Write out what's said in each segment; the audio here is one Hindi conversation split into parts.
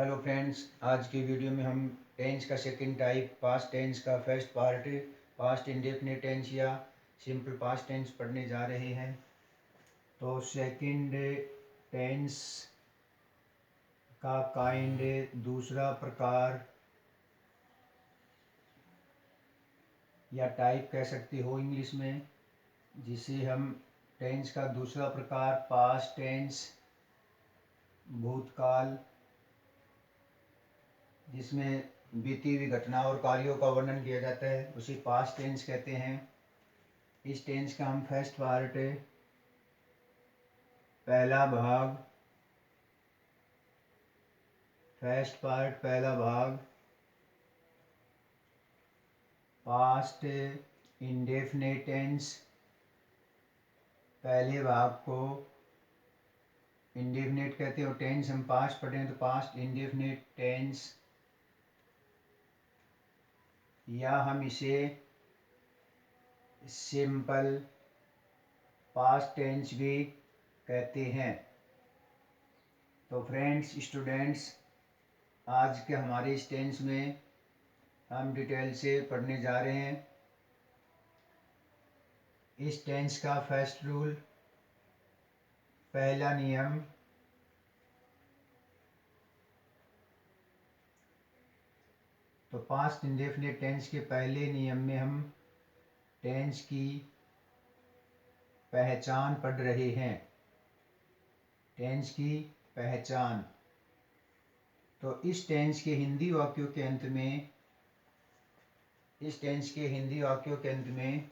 हेलो फ्रेंड्स, आज की वीडियो में हम टेंस का सेकंड टाइप पास्ट टेंस का first part past indefinite tense या सिंपल पास्ट टेंस पढ़ने जा रहे हैं। तो सेकंड टेंस का काइंड दूसरा प्रकार या टाइप कह सकते हो इंग्लिश में, जिसे हम टेंस का दूसरा प्रकार पास्ट टेंस भूतकाल, जिसमें बीती हुई घटना और कार्यों का वर्णन किया जाता है, उसे पास्ट टेंस कहते हैं। इस टेंस का हम फर्स्ट पार्ट पहला भाग पास्ट इंडेफिनिट टेंस, पहले भाग को इंडेफिनिट कहते हैं और टेंस हम पास्ट पढ़ें तो पास्ट इंडेफिनिट टेंस, या हम इसे सिंपल पास्ट टेंस भी कहते हैं। तो फ्रेंड्स, स्टूडेंट्स, आज के हमारे इस टेंस में हम डिटेल से पढ़ने जा रहे हैं। इस टेंस का फर्स्ट रूल, पहला नियम, तो पास्ट इंडेफिनिट टेंस के पहले नियम में हम टेंस की पहचान पढ़ रहे हैं। टेंस की पहचान, तो इस टेंस के हिंदी वाक्यों के अंत में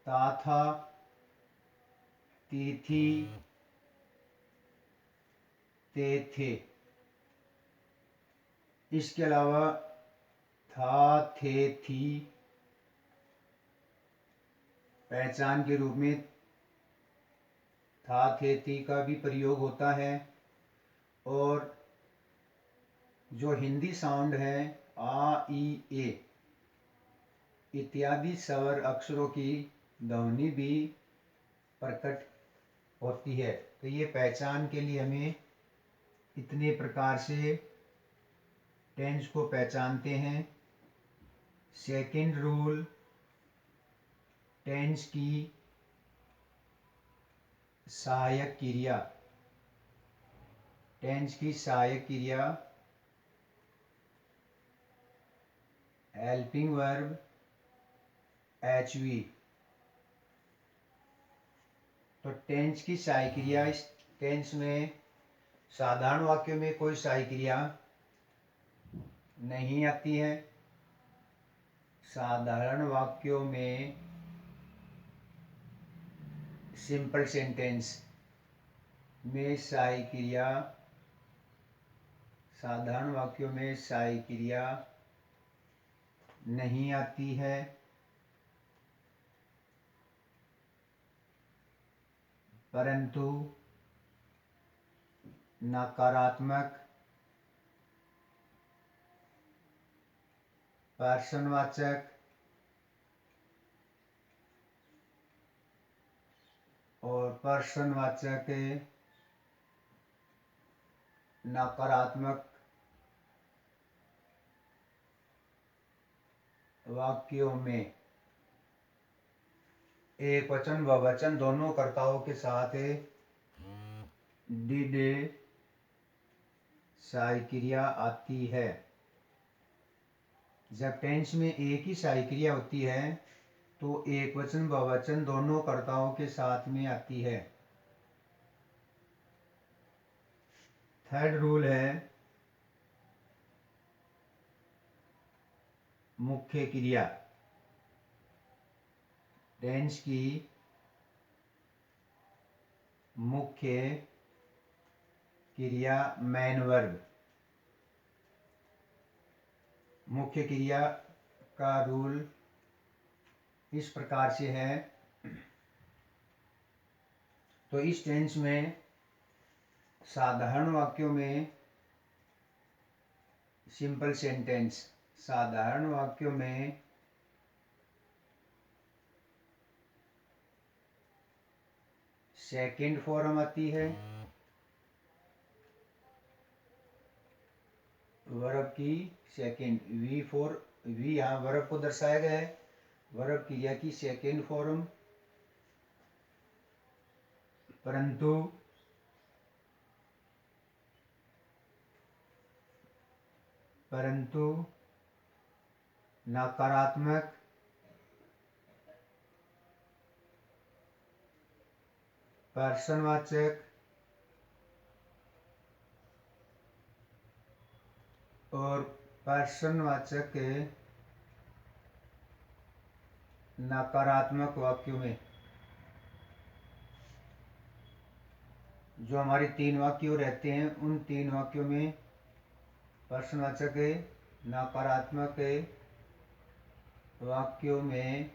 था था, थी, ते थे, इसके अलावा था, थे, थी पहचान के रूप में था, थे, थी का भी प्रयोग होता है। और जो हिंदी साउंड है आ, ई, ए इत्यादि स्वर अक्षरों की ध्वनि भी प्रकट होती है। तो ये पहचान के लिए हमें इतने प्रकार से टेंस को पहचानते हैं। सेकंड रूल, टेंस की सहायक क्रिया, टेंस की सहायक क्रिया हेल्पिंग वर्ब HV। तो टेंस की सहायक क्रिया, इस टेंस में साधारण वाक्यों में कोई सहायक क्रिया नहीं आती है। साधारण वाक्यों में सिंपल सेंटेंस में सहायक क्रिया, साधारण वाक्यों में सहायक क्रिया नहीं आती है। परंतु नकारात्मक, पर्सनवाचक और पर्सनवाचक नकारात्मक वाक्यों में एक वचन व वचन दोनों कर्ताओं के साथ डिड सहायक क्रिया आती है। जब टेंस में एक ही सहायक क्रिया होती है तो एक वचन व वचन दोनों कर्ताओं के साथ में आती है। थर्ड रूल है मुख्य क्रिया, टेंस की मुख्य क्रिया मेन वर्ब। मुख्य क्रिया का रूल इस प्रकार से है। तो इस टेंस में साधारण वाक्यों में सिंपल सेंटेंस, साधारण वाक्यों में सेकंड फॉर्म आती है। वर्ब की सेकेंड, वी यहाँ वर्ब को दर्शाया गया है, वर्ब क्रिया की सेकेंड फॉर्म। परंतु नकारात्मक पर्सनवाचक और पर्सनवाचक नकारात्मक वाक्यों में, जो हमारे 3 वाक्य रहते हैं उन 3 वाक्यों में पर्सनवाचक नकारात्मक वाक्यों में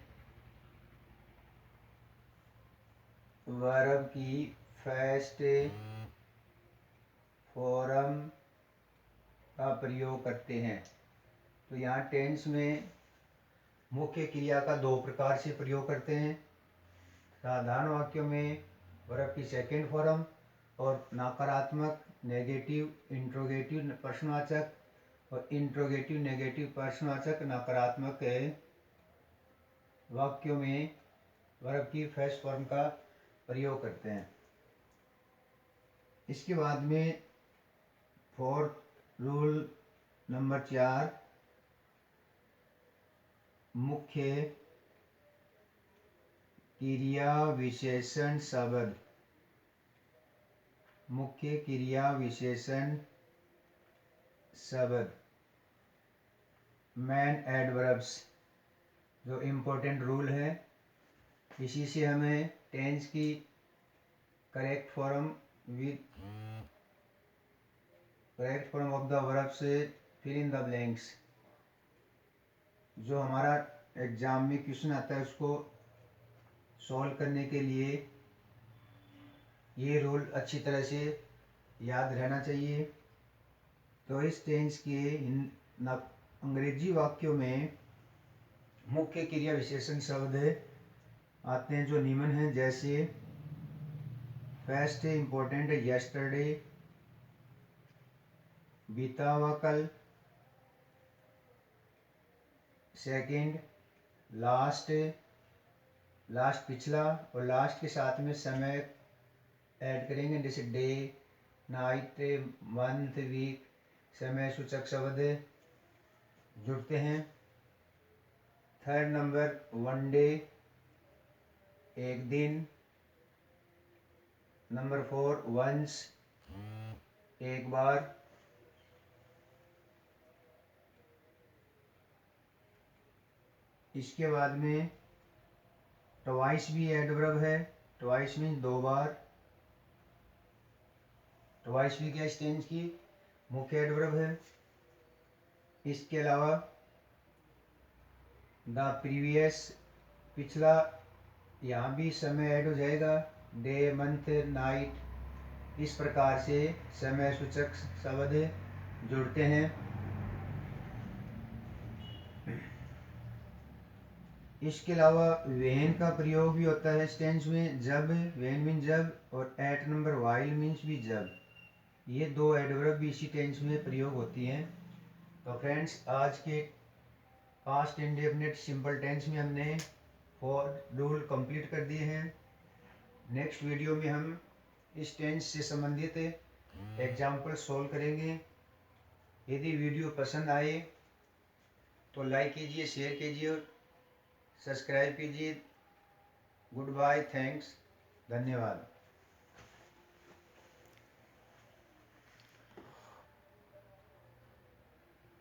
वर्ब की फर्स्ट फॉर्म का प्रयोग करते हैं। तो यहाँ टेंस में मुख्य क्रिया का 2 प्रकार से प्रयोग करते हैं। साधारण वाक्यों में वर्ब की सेकेंड फॉर्म और नकारात्मक नेगेटिव इंट्रोगेटिव प्रश्नवाचक और इंट्रोगेटिव नेगेटिव प्रश्नवाचक नकारात्मक वाक्यों में वर्ब की फर्स्ट फॉर्म का प्रयोग करते हैं। इसके बाद में फोर्थ रूल नंबर 4, मुख्य क्रिया विशेषण शब्द। मुख्य क्रिया विशेषण शब्द मेन एडवर्ब्स जो इम्पोर्टेंट रूल है, इसी से हमें टेंस की correct form of the verb से फिल इन द ब्लैंक्स, जो हमारा एग्जाम में क्वेश्चन आता है उसको सॉल्व करने के लिए ये रूल अच्छी तरह से याद रहना चाहिए। तो इस टेंस के अंग्रेजी वाक्यों में मुख्य क्रिया विशेषण शब्द आते हैं जो निम्न हैं, जैसे फर्स्ट इम्पोर्टेंट यस्टरडे, बीता हुआ कल। सेकंड लास्ट पिछला, और लास्ट के साथ में समय ऐड करेंगे, जैसे डे, नाइट, मंथ, वीक, समय सूचक शब्द जुड़ते हैं। थर्ड नंबर वन डे, एक दिन। नंबर 4 वंस, एक बार। इसके बाद में ट्वाइस भी एडवर्ब है, ट्वाइस मीन्स 2 बार। ट्वाइस भी क्या इस टेंस की मुख्य एडवर्ब है। इसके अलावा द प्रीवियस, पिछला, यहाँ भी समय ऐड हो जाएगा, डे, मंथ, नाइट। इस प्रकार से समय सूचक शब्द जुड़ते हैं। इसके अलावा वेन का प्रयोग भी होता है इस टेंस में, जब, वेन मीन जब, और एट नंबर वाइल मीन्स भी जब। ये 2 एडवर्ब भी इसी टेंस में प्रयोग होती हैं। तो फ्रेंड्स, आज के पास्ट इंडेफिनिट सिंपल टेंस में हमने 4 रूल कंप्लीट कर दिए हैं। नेक्स्ट वीडियो में हम इस टेंस से संबंधित एग्जाम्पल सॉल्व करेंगे। यदि वीडियो पसंद आए तो लाइक कीजिए, शेयर कीजिए और सब्सक्राइब कीजिए। गुड बाय, थैंक्स, धन्यवाद।